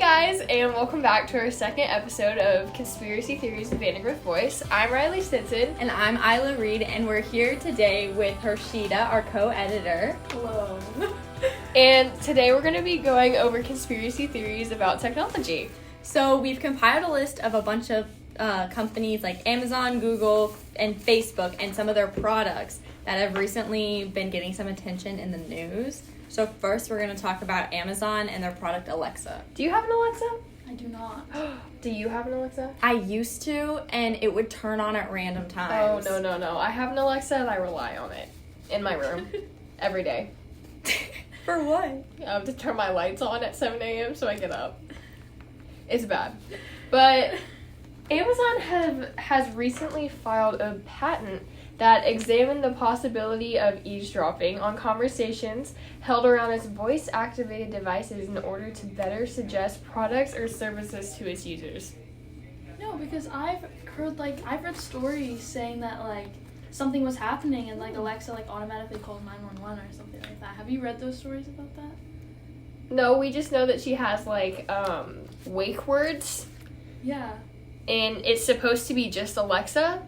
guys, and welcome back to our second episode of Conspiracy Theories with Vandegrift Voice. I'm Riley Stinson. And I'm Isla Reed, and we're here today with Hershita, our co-editor. Hello. And today we're going to be going over conspiracy theories about technology. So we've compiled a list of a bunch of companies like Amazon, Google, and Facebook, and some of their products that have recently been getting some attention in the news. So first we're going to talk about Amazon and their product Alexa. Do you have an Alexa? I do not. Do you have an Alexa? I used to, and it would turn on at random times. Oh, no. I have an Alexa and I rely on it in my room every day. For what? To turn my lights on at 7 a.m. so I get up. It's bad. But Amazon has recently filed a patent that examined the possibility of eavesdropping on conversations held around its voice-activated devices in order to better suggest products or services to its users. No, because I've read stories saying that something was happening and Alexa automatically calls 911 or something like that. Have you read those stories about that? No, we just know that she has wake words. Yeah. And it's supposed to be just Alexa.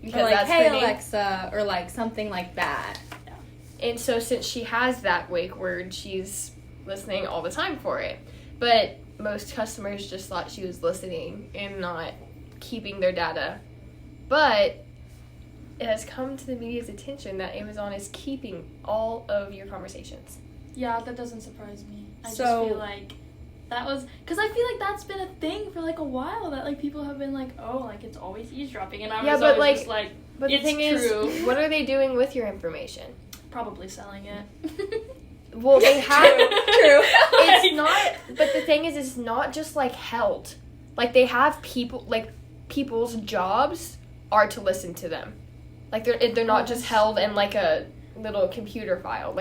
Because or that's hey Alexa, or something like that. Yeah. And so since she has that wake word, she's listening all the time for it. But most customers just thought she was listening and not keeping their data. But it has come to the media's attention that Amazon is keeping all of your conversations. Yeah, that doesn't surprise me. I just feel like that was... Because I feel like that's been a thing for a while, that people have been it's always eavesdropping. And I was always just but the thing true. Is, what are they doing with your information? Probably selling it. Well, they have... True. It's not... But the thing is, it's not just held. They have people... people's jobs are to listen to them. They're not just held in a little computer file.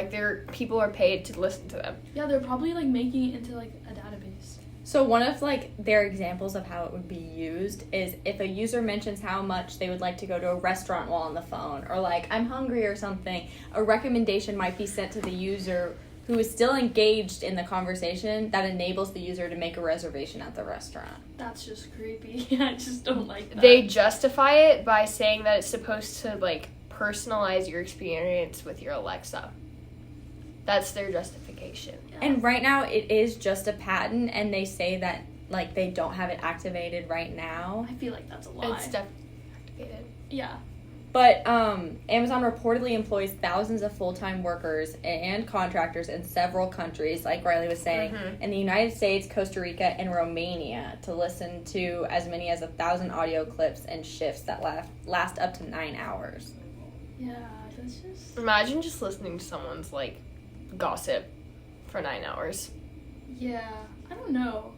People are paid to listen to them. Yeah, they're probably making it into a database. So one of their examples of how it would be used is if a user mentions how much they would like to go to a restaurant while on the phone, or I'm hungry or something, a recommendation might be sent to the user who is still engaged in the conversation that enables the user to make a reservation at the restaurant. That's just creepy. I just don't like that. They justify it by saying that it's supposed to personalize your experience with your Alexa. That's their justification. Yeah. And right now it is just a patent, and they say that they don't have it activated right now. I feel like that's a lie. It's definitely activated. Yeah. But Amazon reportedly employs thousands of full-time workers and contractors in several countries, like Riley was saying, in the United States, Costa Rica, and Romania, to listen to as many as 1,000 audio clips and shifts that last up to 9 hours. Yeah, that's just... Imagine just listening to someone's, gossip for 9 hours. Yeah, I don't know.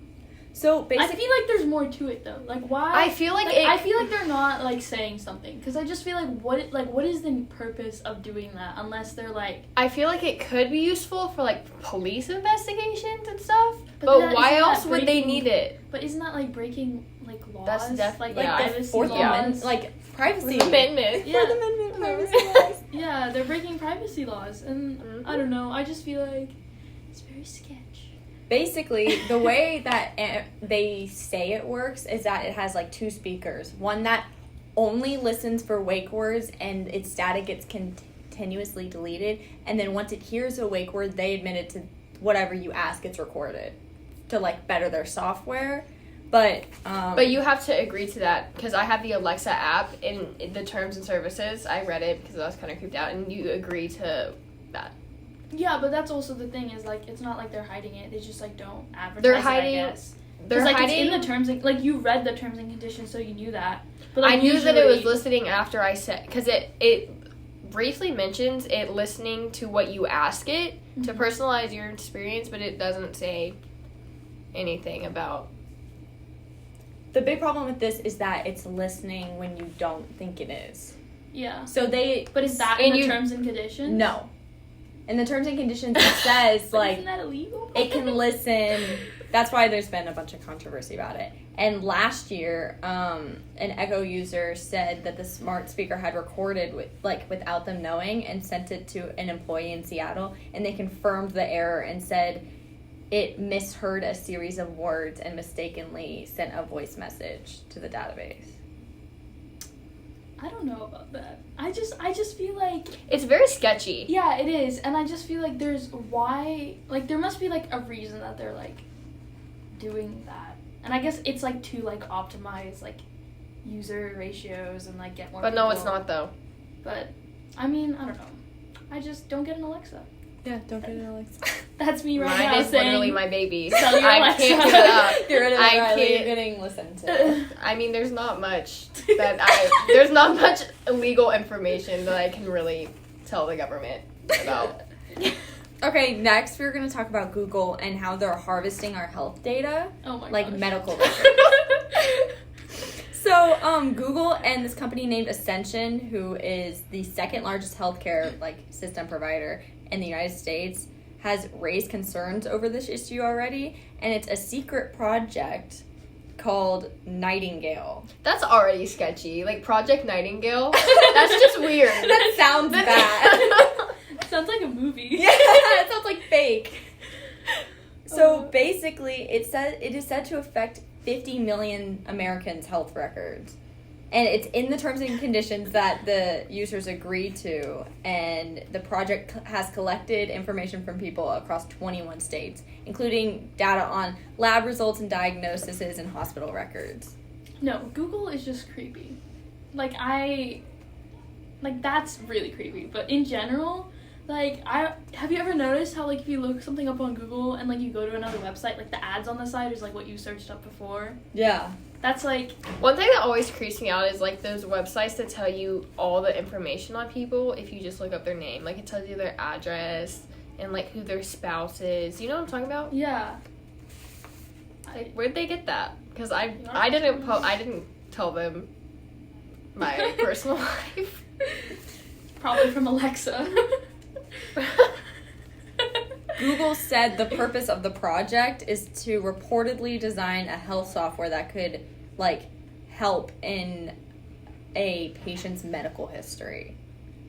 So, I feel like there's more to it, though. Why? I feel like I feel like they're not, saying something. Because I just feel what is the purpose of doing that? Unless they're, I feel like it could be useful for, police investigations and stuff. But that, why else would they need it? But isn't that, breaking, laws? That's definitely... privacy Fourth laws? Amendment, privacy. Amendment. Yeah. Fourth Amendment, privacy laws. Yeah, they're breaking privacy laws. And, I don't know, I just feel it's very sketchy. Basically, the way that they say it works is that it has, 2 speakers. One that only listens for wake words, and its data gets continuously deleted. And then once it hears a wake word, they admit it to whatever you ask, it's recorded to, better their software. But you have to agree to that, because I have the Alexa app, in the terms and services, I read it because I was kind of creeped out, and you agree to that. Yeah, but that's also the thing is, it's not like they're hiding it. They just, don't advertise they're hiding, it, I guess. They're hiding... it's in the terms, you read the terms and conditions, so you knew that. But, I knew that it was listening after I said... Because it briefly mentions it listening to what you ask it to personalize your experience, but it doesn't say anything about... The big problem with this is that it's listening when you don't think it is. Yeah. So they... But is that in the terms and conditions? No. In the terms and conditions, it says, isn't that illegal? It can listen... That's why there's been a bunch of controversy about it. And last year, an Echo user said that the smart speaker had recorded without them knowing and sent it to an employee in Seattle, and they confirmed the error and said it misheard a series of words and mistakenly sent a voice message to the database. I don't know about that. I just feel like It's very sketchy. yeah, it is, and I just feel like there must be like a reason that they're like doing that, and I guess it's like to like optimize like user ratios and like get more. But no, it's people. not though. But I mean, I don't know. I just don't get an Alexa. Yeah, don't get an Alexa. That's me right Mine now is saying. literally my baby. Sell your I Alexa. can't give it up. Get rid of I it, Riley. You're can't- getting listened to. I mean, there's not much there's not much illegal information that I can really tell the government about. Okay, next we're going to talk about Google and how they're harvesting our health data, Oh my like gosh. medical records. So, Google and this company named Ascension, who is the second largest healthcare like system provider in the United States, has raised concerns over this issue already, and it's a secret project called Nightingale. That's already sketchy. Like Project Nightingale. That's just weird. That sounds bad. Sounds like a movie. Yeah, it sounds like fake. So Oh. basically, it is said to affect 50 million Americans' health records. And it's in the terms and conditions that the users agree to. And the project has collected information from people across 21 states, including data on lab results and diagnoses and hospital records. No, Google is just creepy. That's really creepy. But in general, have you ever noticed how, like, if you look something up on Google and, like, you go to another website, like, the ads on the side is, like, what you searched up before? Yeah. That's, like... One thing that always creeps me out is like those websites that tell you all the information on people if you just look up their name. Like it tells you their address and like who their spouse is. You know what I'm talking about? Yeah. Like, where'd they get that? Because I didn't tell them my personal life. Probably from Alexa. Google said the purpose of the project is to reportedly design a health software that could, like, help in a patient's medical history.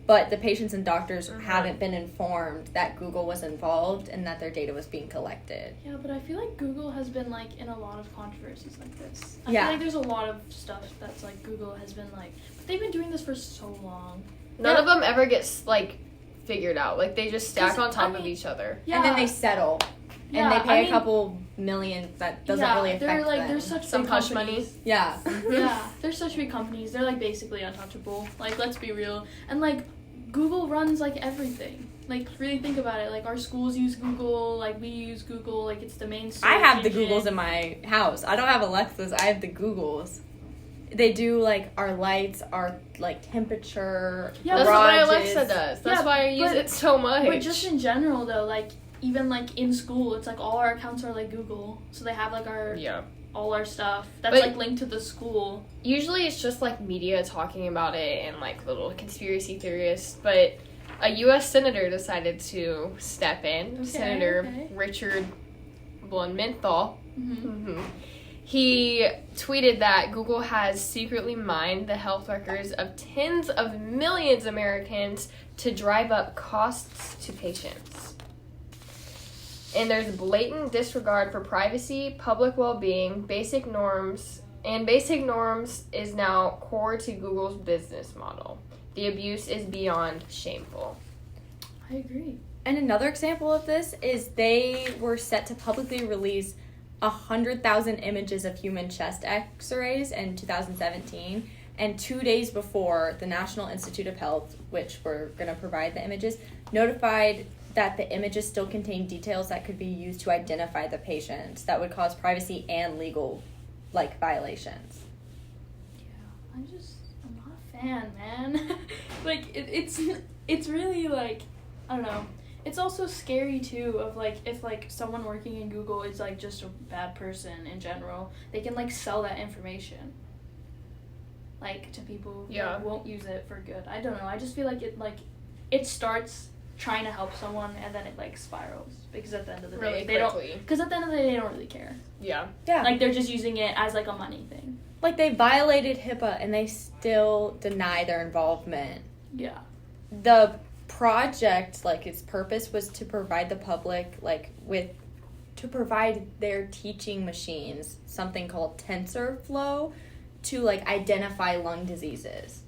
But the patients and doctors haven't been informed that Google was involved and that their data was being collected. Yeah, but I feel like Google has been, like, in a lot of controversies like this. I Yeah. feel like there's a lot of stuff that's, like, Google has been, like... But they've been doing this for so long. None of them ever gets like figured out. Like they just stack 'Cause, on top I mean, of each other. Yeah. And then they settle. Yeah, And they pay I a mean- couple million that doesn't really affect they're, like, them. They're such Some big hush companies. money. Yeah. Yeah, they're such big companies. They're, like, basically untouchable. Like, let's be real. And, like, Google runs, like, everything. Like, really think about it. Like, our schools use Google. Like, we use Google. Like, it's the main search I have the engine. Googles in my house. I don't have Alexas. I have the Googles. They do, like, our lights, our, like, temperature, Yeah, That's what my garages. Alexa does. That's Yeah, why I use but- it so much. But just in general, though, like, even, like, in school, it's, like, all our accounts are, like, Google. So they have, like, all our stuff that's, But- like, linked to the school. Usually it's just like media talking about it and like little conspiracy theorists, but a U.S. senator decided to step in. Senator okay. Richard Blumenthal. Mm-hmm. He tweeted that Google has secretly mined the health records of tens of millions of Americans to drive up costs to patients. And there's blatant disregard for privacy, public well-being, basic norms is now core to Google's business model. The abuse is beyond shameful. I agree. And another example of this is they were set to publicly release 100,000 images of human chest x-rays in 2017. And 2 days before, the National Institute of Health, which were going to provide the images, notified that the images still contain details that could be used to identify the patients that would cause privacy and legal, like, violations. Yeah, I'm not a fan, man. Like, it's really, like, I don't know. It's also scary, too, of, like, if, like, someone working in Google is, like, just a bad person in general, they can, like, sell that information, like, to people who won't use it for good. I don't know. I just feel like it starts trying to help someone, and then it, like, spirals. Because at the end of the day, they don't... Because at the end of the day, they don't really care. Yeah. Yeah. Like, they're just using it as, like, a money thing. Like, they violated HIPAA, and they still deny their involvement. Yeah. The project, like, its purpose was to provide the public, like, with to provide their teaching machines something called TensorFlow to, like, identify lung diseases.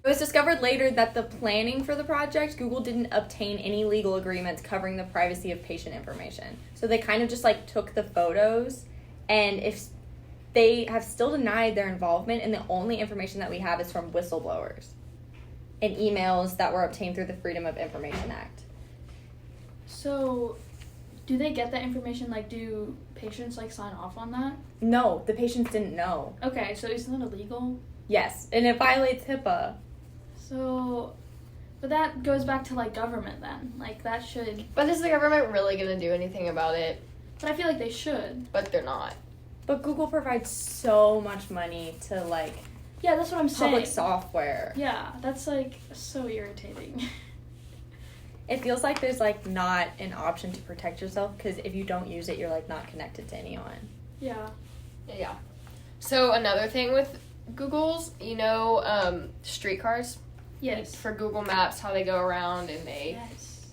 It was discovered later that the planning for the project, Google didn't obtain any legal agreements covering the privacy of patient information. So they kind of just, like, took the photos, and if they have still denied their involvement, and the only information that we have is from whistleblowers and emails that were obtained through the Freedom of Information Act. So, do they get that information? Like, do patients, like, sign off on that? No, the patients didn't know. Okay, so isn't that illegal? Yes, and it violates HIPAA. So, but that goes back to, like, government then. Like, that should... But is the government really going to do anything about it? But I feel like they should. But they're not. But Google provides so much money to, like, Yeah, that's what I'm saying. public software. Yeah, that's, like, so irritating. It feels like there's, like, not an option to protect yourself, because if you don't use it, you're, like, not connected to anyone. Yeah. Yeah. So another thing with Google's, you know, streetcars? Yes. For Google Maps, how they go around and they Yes.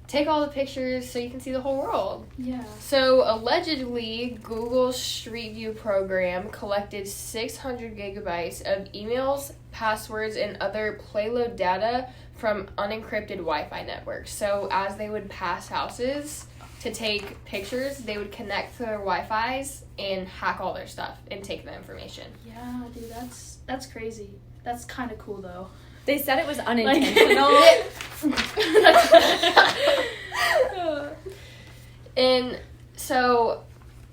take all the pictures so you can see the whole world. Yeah. So allegedly, Google's Street View program collected 600 gigabytes of emails, passwords, and other payload data from unencrypted Wi-Fi networks. So as they would pass houses to take pictures, they would connect to their Wi-Fis and hack all their stuff and take the information. Yeah, dude, that's crazy. That's kind of cool, though. They said it was unintentional. And so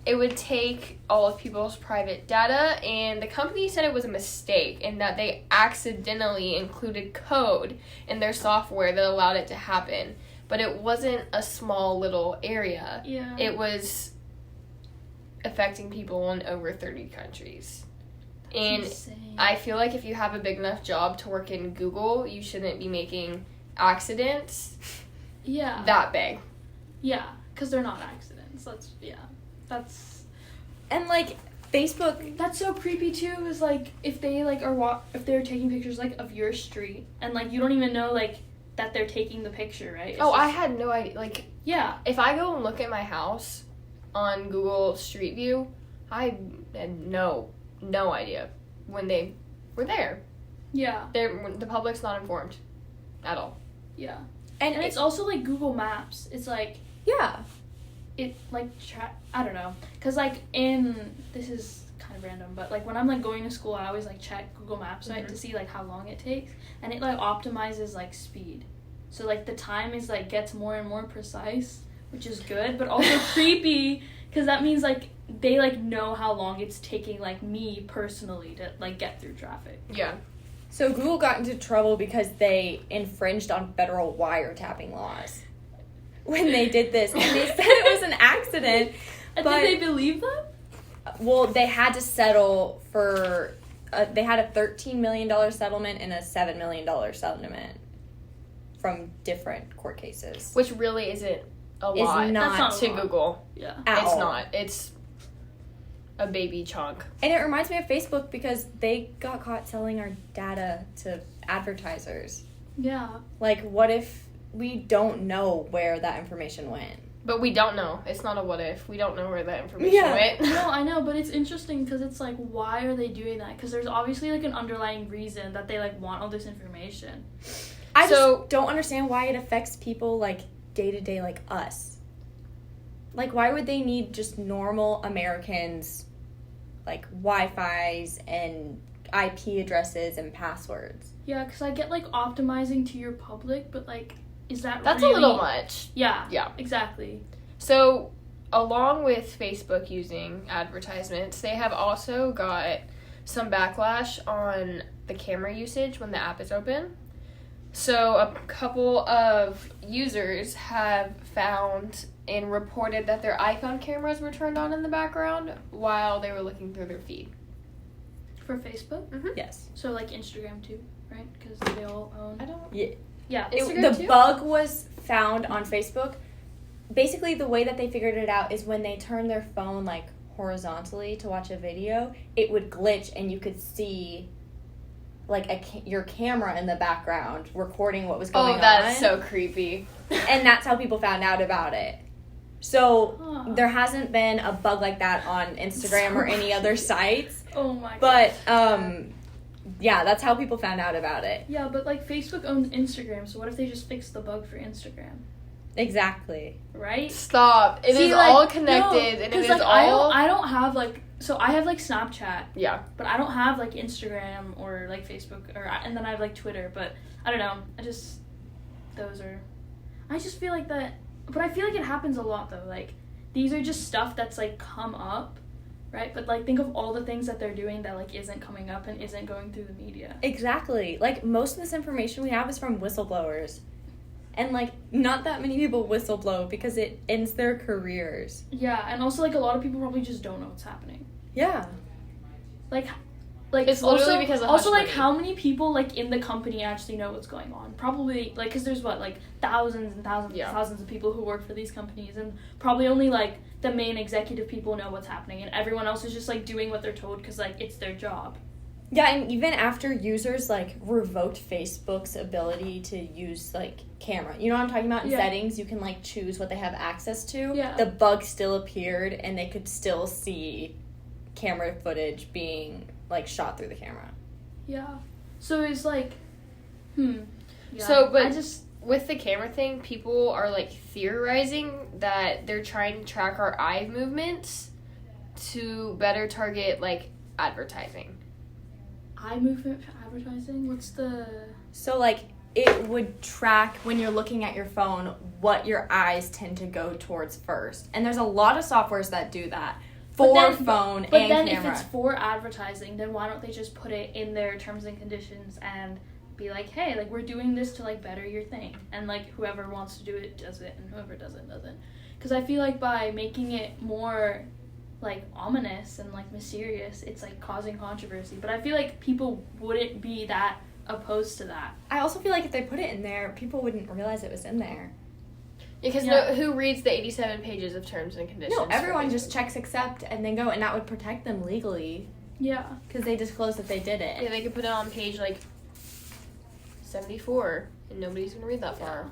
it would take all of people's private data, and the company said it was a mistake and that they accidentally included code in their software that allowed it to happen. But it wasn't a small little area. Yeah. It was affecting people in over 30 countries. And insane. I feel like if you have a big enough job to work in Google, you shouldn't be making accidents Yeah. that big. Yeah, because they're not accidents. That's... And, like, Facebook... That's so creepy, too, is, like, if they, like, are if they're taking pictures, like, of your street, and, like, you don't even know, like, that they're taking the picture, right? It's I had no idea. Like, Yeah. if I go and look at my house on Google Street View, I had no idea when they were there. Yeah. The public's not informed at all. Yeah. And And it's also, like, Google Maps. It's, like... Yeah. It, like, I don't know. Because, like, this is kind of random, but, like, when I'm, like, going to school, I always, like, check Google Maps, right, to see, like, how long it takes. And it, like, optimizes, like, speed. So, like, the time is, like, gets more and more precise, which is good, but also creepy, because that means, like, they, like, know how long it's taking, like, me personally to, like, get through traffic. Yeah. So Google got into trouble because they infringed on federal wiretapping laws when they did this. And they said it was an accident. And but, did they believe them? Well, they had to settle for... they had a $13 million settlement and a $7 million settlement from different court cases. Which really isn't a lot not to Google. Yeah. At It's all. not. It's a baby chunk. And it reminds me of Facebook because they got caught selling our data to advertisers. Yeah. Like, what if we don't know where that information went? But we don't know. It's not a what if. We don't know where that information went. No, I know, but it's interesting because it's like, why are they doing that? Because there's obviously like an underlying reason that they like want all this information. I just don't understand why it affects people like day to day like us. Like, why would they need just normal Americans like Wi-Fi's and IP addresses and passwords? Yeah, because I get like optimizing to your public, but like, is that That's really... a little much. Yeah. Yeah. Exactly. So, along with Facebook using advertisements, they have also got some backlash on the camera usage when the app is open. So, a couple of users have found and reported that their iPhone cameras were turned on in the background while they were looking through their feed. For Facebook? Mm-hmm. Yes. So like Instagram too, right? Because they all own... I don't... Yeah. Yeah. Instagram The too? bug was found on Facebook. Basically, the way that they figured it out is when they turned their phone like horizontally to watch a video, it would glitch and you could see like your camera in the background recording what was going on. Oh, that's so creepy. And that's how people found out about it. So there hasn't been a bug like that on Instagram or any other sites. Oh my god. But yeah, that's how people found out about it. Yeah, but like Facebook owns Instagram, so what if they just fix the bug for Instagram? Exactly. Right? Stop. It is like, all connected, and it is like, all. I don't have like, so I have like Snapchat, Yeah. but I don't have like Instagram or like Facebook, and then I have like Twitter, but I don't know. I just feel like that, but I feel like it happens a lot though. Like these are just stuff that's like come up, right? But like think of all the things that they're doing that like isn't coming up and isn't going through the media. Exactly. Like most of this information we have is from whistleblowers. And, like, not that many people whistleblow because it ends their careers. Yeah, and also, like, a lot of people probably just don't know what's happening. Yeah. Like it's literally because of also, like, money. how many people, like, in the company actually know what's going on? Probably, like, because there's, what, like, thousands and thousands and thousands of people who work for these companies, and probably only, like, the main executive people know what's happening, and everyone else is just, like, doing what they're told because, like, it's their job. Yeah, and even after users, like, revoked Facebook's ability to use, like, camera. You know what I'm talking about? In settings, you can, like, choose what they have access to. Yeah. The bug still appeared, and they could still see camera footage being, like, shot through the camera. Yeah. So it's, like, Yeah. So, but with the camera thing, people are, like, theorizing that they're trying to track our eye movements to better target, like, advertising. Eye movement advertising? What's the... So, like, it would track when you're looking at your phone what your eyes tend to go towards first. And there's a lot of softwares that do that for phone and camera. But then if it's for advertising, then why don't they just put it in their terms and conditions and be like, hey, like, we're doing this to, like, better your thing. And, like, whoever wants to do it does it, and whoever doesn't. Because I feel like by making it more... like ominous and like mysterious, it's like causing controversy, but I feel like people wouldn't be that opposed to that. I also feel like if they put it in there, people wouldn't realize it was in there. Because who reads the 87 pages of terms and conditions? No, everyone just checks accept and then go, and that would protect them legally. Yeah. Because they disclosed that they did it. Yeah, they could put it on page like 74, and nobody's gonna read that far.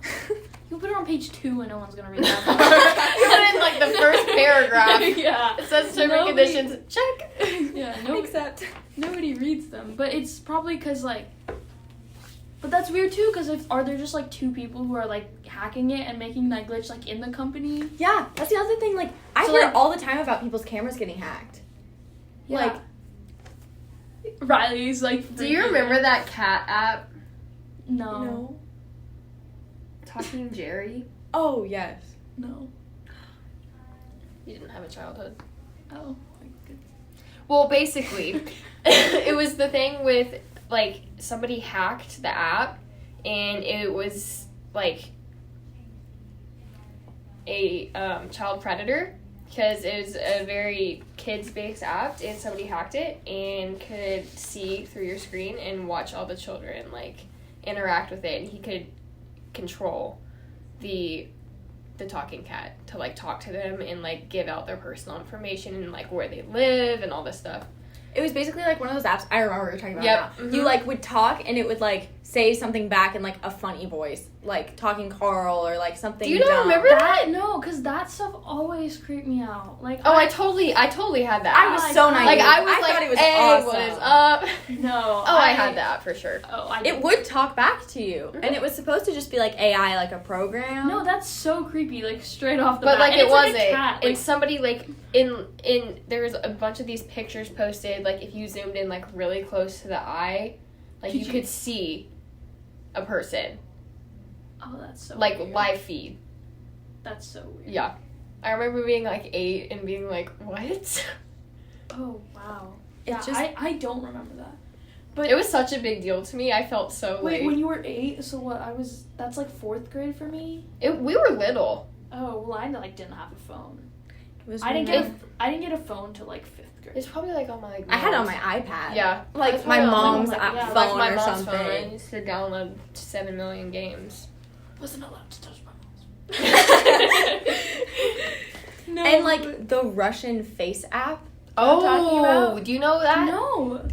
You put it on page 2 and no one's gonna read that. You put it in like the first paragraph. Yeah. It says terms and conditions. Check. Yeah. Except nobody reads them, but it's probably because like. But that's weird too, because are there just like 2 people who are like hacking it and making that glitch like in the company? Yeah, that's the other thing. Like I hear all the time about people's cameras getting hacked. Yeah. Like Riley's like. Do you remember that cat app? No. Talking Jerry? Oh, yes. No. You didn't have a childhood. Oh, my goodness. Well, basically, it was the thing with, like, somebody hacked the app, and it was, like, a child predator, because it was a very kids-based app, and somebody hacked it and could see through your screen and watch all the children, like, interact with it, and he could control the talking cat to like talk to them and like give out their personal information and like where they live and all this stuff. It was basically like one of those apps. I remember what you're talking about. Yep. Now. Mm-hmm. You like would talk and it would like say something back in like a funny voice, like Talking Carl or like something. Do you not dumb. remember that? No, because that stuff always creeped me out. Like, I totally had that. I was so naive. Like I was I thought it was hey, awesome. what is up? No. I had that for sure. It would talk back to you, and it was supposed to just be like AI, like a program. No, that's so creepy. Like straight off the But bat. like And it it's like wasn't. a cat. And somebody like in there's a bunch of these pictures posted. Like if you zoomed in like really close to the eye, like you could see a person. Oh, that's so like weird. live feed. That's so weird. Yeah. I remember being like 8 and being like, what? Oh wow. It's Yeah, just I don't remember that. But It was such a big deal to me. I felt so wait, like when you were 8, so what? That's like 4th grade for me. we were little. Oh well, I like didn't have a phone. it was I didn't when get a phone till like 5th grade. It's probably like on my like, I had it on mom's- my iPad. Yeah. like That's my probably on mom's my- yeah, phone like my or mom's something. phone. I used to download 7 million games. Wasn't allowed to touch my mom's. No. And like the Russian face app. I'm talking Oh, about? do you know that? No.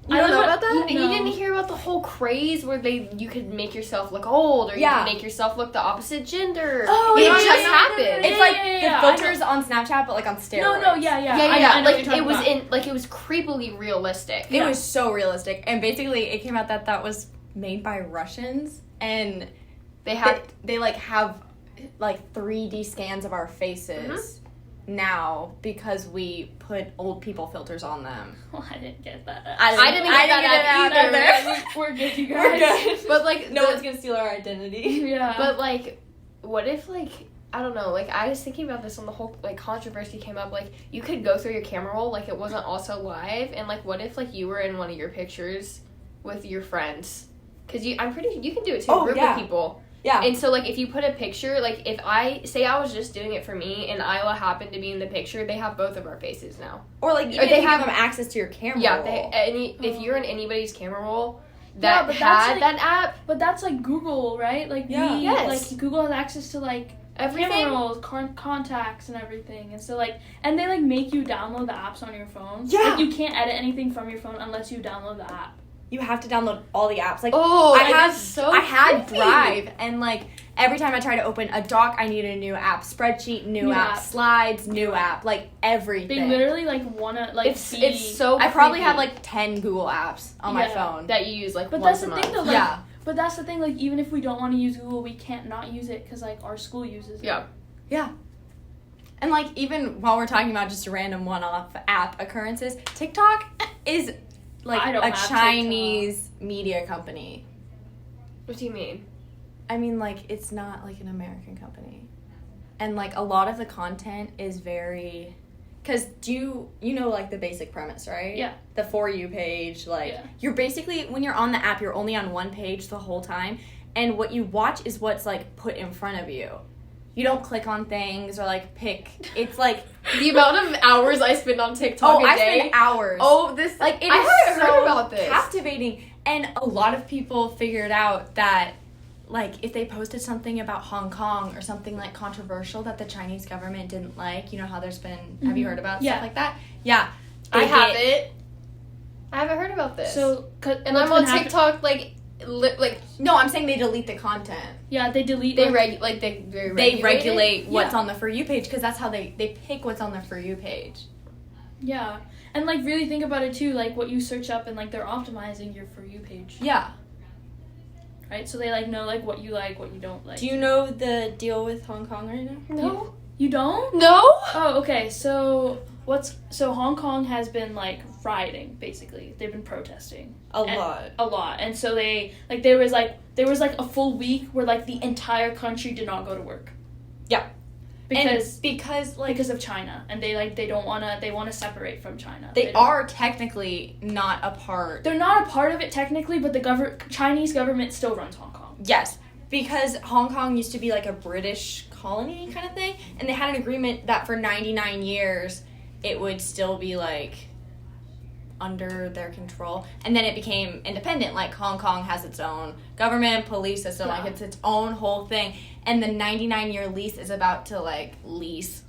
You don't know about that? You didn't hear about the whole craze where you could make yourself look old, or you could make yourself look the opposite gender. Oh, it just happened. It's like the filters on Snapchat, but like on steroids. No, yeah. Like it was creepily realistic. It was so realistic, and basically it came out that was made by Russians, and they have 3D scans of our faces now because we put old people filters on them. Well, I didn't get that. I didn't get that either. We're good, you guys. We're good. But like, no one's gonna steal our identity. Yeah. But like, what if like, I don't know, like I was thinking about this when the whole like controversy came up. Like, you could go through your camera roll, like it wasn't also live, and like, what if like you were in one of your pictures with your friends? Because I'm pretty sure you can do it to a group of people. Yeah. And so, like, if you put a picture, like, if I was just doing it for me and Isla happened to be in the picture, they have both of our faces now. Or, like, they have them access to your camera roll. If you're in anybody's camera roll that had that app. But that's, like, Google, right? Like, like, Google has access to, like, everything. Camera rolls, contacts, and everything. And so, like, and they, like, make you download the apps on your phone. Yeah. Like, you can't edit anything from your phone unless you download the app. You have to download all the apps. Like, I had Drive, and like every time I try to open a doc, I need a new app. Spreadsheet, new app. Slides, new app. Like everything. They literally like wanna like. It's so. I probably have like 10 Google apps on my phone that you use like. But once that's a the thing, month. though. Like, but that's the thing. Like, even if we don't want to use Google, we can't not use it because like our school uses it. Yeah. And like even while we're talking about just random one-off app occurrences, TikTok is like a Chinese media company. What do you mean? I mean, like, it's not like an American company. And like a lot of the content is very, because you know like the basic premise, right? Yeah. The For You page, like you're basically, when you're on the app, you're only on one page the whole time, and what you watch is what's like put in front of you. You don't click on things or like pick. It's like the amount of hours I spend on TikTok a day. I spend hours. Like it is so about this. Captivating. And a lot of people figured out that like if they posted something about Hong Kong or something like controversial that the Chinese government didn't like, you know how there's been have you heard about stuff like that? Yeah. I haven't. I haven't heard about this. So and I'm on TikTok like no, I'm saying they delete the content. Yeah, they delete. They regulate what's on the For You page because that's how they pick what's on the For You page. Yeah, and like really think about it too, like what you search up and like they're optimizing your For You page. Yeah. Right, so they like know like what you don't like. Do you know the deal with Hong Kong right now? No. You don't? No. Oh, okay. So Hong Kong has been like rioting basically. They've been protesting a lot, and so there was a full week where like the entire country did not go to work. Yeah. Because of China, and they want to separate from China. They are technically not a part. They're not a part of it technically, but the Chinese government still runs Hong Kong. Yes, because Hong Kong used to be like a British colony kind of thing, and they had an agreement that for 99 years it would still be like under their control, and then it became independent. Like Hong Kong has its own government, police system, like it's its own whole thing. And the 99-year lease is about to it's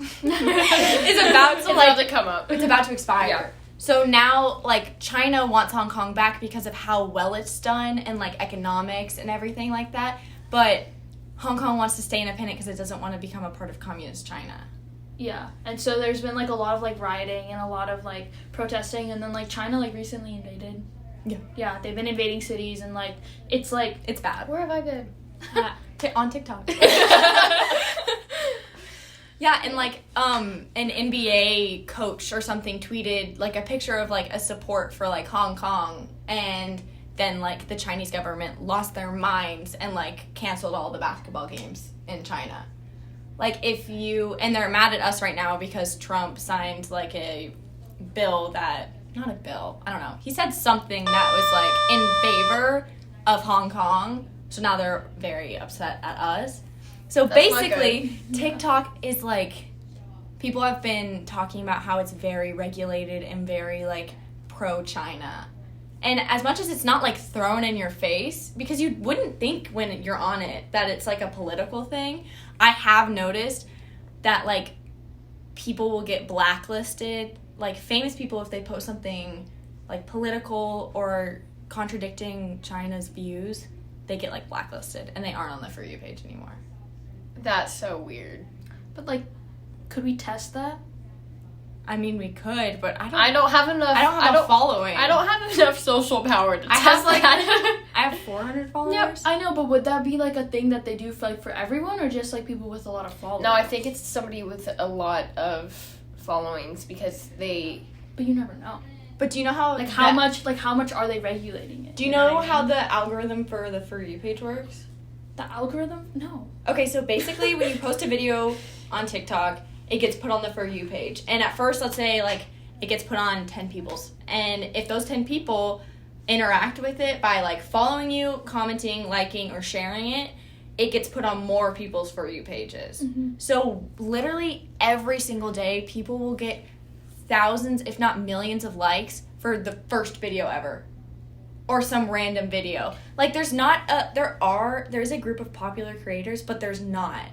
about to come up. It's about to expire. Yeah. So now like China wants Hong Kong back because of how well it's done and like economics and everything like that. But Hong Kong wants to stay independent because it doesn't want to become a part of communist China. Yeah, and so there's been like a lot of like rioting and a lot of like protesting, and then like China like recently invaded. Yeah, they've been invading cities, and like it's bad. Where have I been? On TikTok. Yeah, and like an NBA coach or something tweeted like a picture of like a support for like Hong Kong, and then like the Chinese government lost their minds and like canceled all the basketball games in China. Like and they're mad at us right now because Trump signed like a bill not a bill, I don't know. He said something that was like in favor of Hong Kong. So now they're very upset at us. So that's basically, TikTok is like, people have been talking about how it's very regulated and very like pro-China. And as much as it's not like thrown in your face, because you wouldn't think when you're on it that it's like a political thing, I have noticed that like people will get blacklisted, like famous people, if they post something like political or contradicting China's views, they get like blacklisted and they aren't on the For You page anymore. That's so weird. But like, could we test that? I mean, we could, but I don't have enough. I don't have a following. I don't have enough social power to test that. I have 400 followers. Yep, I know, but would that be like a thing that they do for, like, for everyone, or just like people with a lot of followers? No, I think it's somebody with a lot of followings because they. But you never know. But do you know how Like how much are they regulating it? Do you know how the algorithm for the For You page works? The algorithm? No. Okay, so basically when you post a video on TikTok, it gets put on the For You page. And at first, let's say, like, it gets put on 10 people's. And if those 10 people interact with it by, like, following you, commenting, liking, or sharing it, it gets put on more people's For You pages. Mm-hmm. So literally every single day, people will get thousands, if not millions of likes for the first video ever. Or some random video. Like, there's a group of popular creators, but there's not.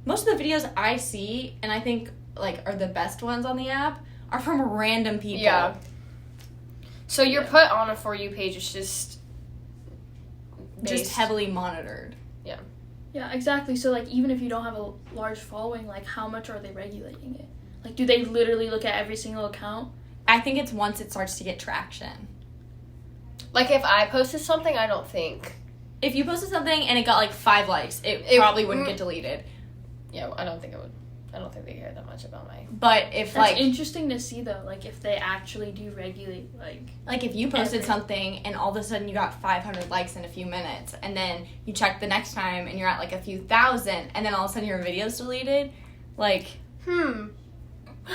Most of the videos I see, and I think, like, are the best ones on the app, are from random people. Yeah. So you're put on a For You page, it's just heavily monitored. Yeah. Yeah, exactly. So, like, even if you don't have a large following, like, how much are they regulating it? Like, do they literally look at every single account? I think it's once it starts to get traction. Like, if I posted something, I don't think. If you posted something and it got, like, 5 likes, it probably wouldn't get deleted. Yeah, I don't think it would. I don't think they care that much about my. But if, That's like, interesting to see, though. Like, if they actually do regulate, like, if you posted something and all of a sudden you got 500 likes in a few minutes, and then you check the next time and you're at, like, a few thousand, and then all of a sudden your video's deleted, like,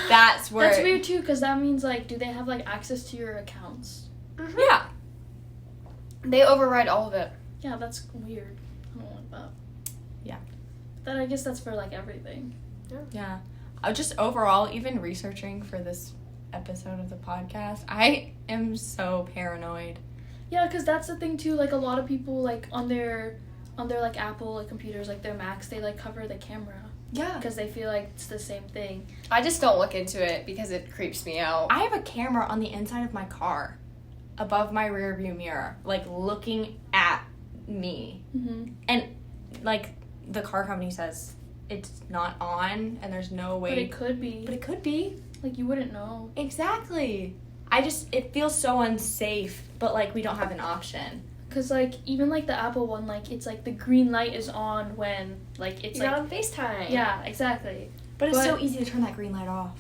that's where... That's weird, too, because that means, like, do they have, like, access to your accounts? Mm-hmm. Yeah. They override all of it. Yeah, that's weird. I don't like that. Yeah. Then I guess that's for, like, everything. Yeah. Just overall, even researching for this episode of the podcast, I am so paranoid. Yeah, because that's the thing, too. Like, a lot of people, like, on their like, Apple, like, computers, like, their Macs, they, like, cover the camera. Yeah. Because they feel like it's the same thing. I just don't look into it because it creeps me out. I have a camera on the inside of my car, above my rear view mirror, like, looking at me. Mm-hmm. And, like, the car company says it's not on and there's no way. But it could be. But it could be. Like, you wouldn't know. Exactly. It feels so unsafe, but, like, we don't have an option. Because, like, even, like, the Apple one, like, it's, like, the green light is on when, like, it's, You're like... on FaceTime. Yeah, exactly. But it's so easy to turn that green light off.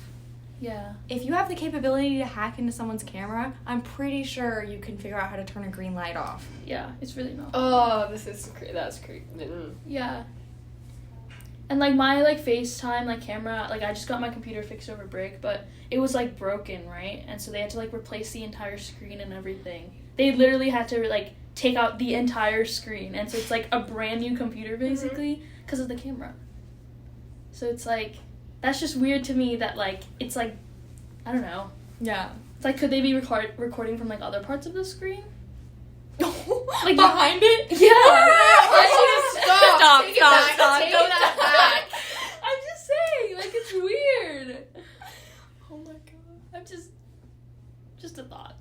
Yeah. If you have the capability to hack into someone's camera, I'm pretty sure you can figure out how to turn a green light off. Yeah, it's really not. Oh, that's creepy. Yeah. And, like, my, like, FaceTime, like, camera, like, I just got my computer fixed over break, but it was, like, broken, right? And so they had to, like, replace the entire screen and everything. They literally had to, like, take out the entire screen. And so it's, like, a brand new computer, basically, because of the camera. So it's, like, that's just weird to me that, like, it's, like, I don't know. Yeah. It's, like, could they be recording from, like, other parts of the screen? Like behind it? Yeah. Stop. Take that back. I'm just saying, like, it's weird. Oh my god. I'm just a thought.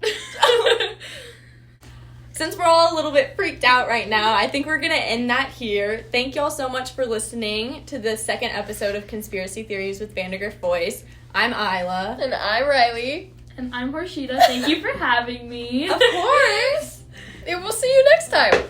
Since we're all a little bit freaked out right now, I think we're going to end that here. Thank y'all so much for listening to the second episode of Conspiracy Theories with Vandegrift Boys. I'm Isla. And I'm Riley. And I'm Harshita. Thank you for having me. Of course. And we'll see you next time.